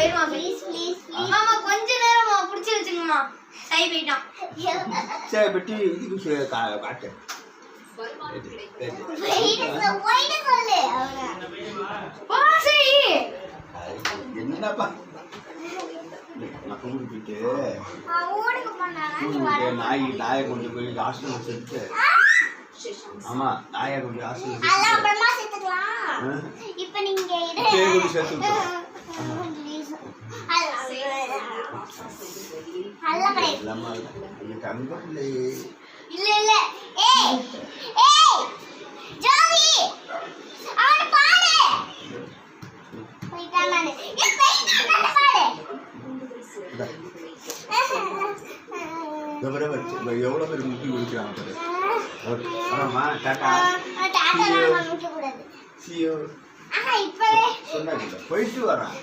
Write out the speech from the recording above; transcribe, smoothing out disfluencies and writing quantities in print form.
போயிருமா please please please மாமா கொஞ்ச நேரமா புடிச்சு வச்சுங்கம்மா சை போய்ட்டான் சரி பெட்டி இதுக்கு காட்டு என்னப்பா நாயை கொண்டு போய் ஹாஸ்பிட்டல் சேர்த்து ஆமா நாயை கொண்டு ஹாஸ்பிட்டல் இப்ப நீங்க சேர்த்து இல்ல இல்ல ஏய் ஏய் ஜோதி அவன பாரு போய்ட்டானே போய்ட்டானே பாரு எவ்வளவு பேர் முக்கி குடிக்கிறாங்க பாரு ஆமா டாடா டாடா நான் முக்க கூடாது சியோ இப்பவே சொன்னாங்க போயிட்டு வரேன்